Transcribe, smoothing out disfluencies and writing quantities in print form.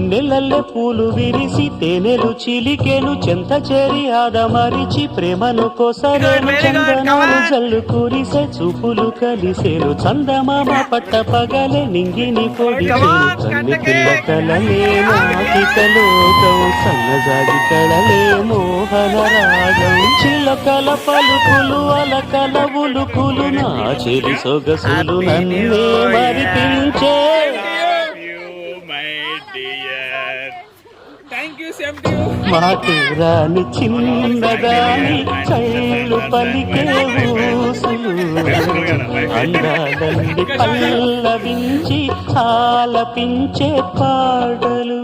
వెన్నెలల్లె పూలు విరిసి తేనెలు చిలికెను చెంత చేరి ఆదమరిచి ప్రేమను కోసరేను చందనాలు జల్లు కురిసే చూపులు కలిసేను చందమామ పట్ట పగలే నింగిని పొడిచేను కన్నె పిల్ల కలలే నాకిక లోకం సన్నజాజి కళలే మోహన రాగం చిలకల పలుకులు అలకల ఉలుకులు నా చెలి సొగసులు నన్నే మరిపించే. మాటూరాని చిన్నదాని చళ్ళు పలికే ఊసులు అందాలని పల్లవించి ఆలపించే పాటలు.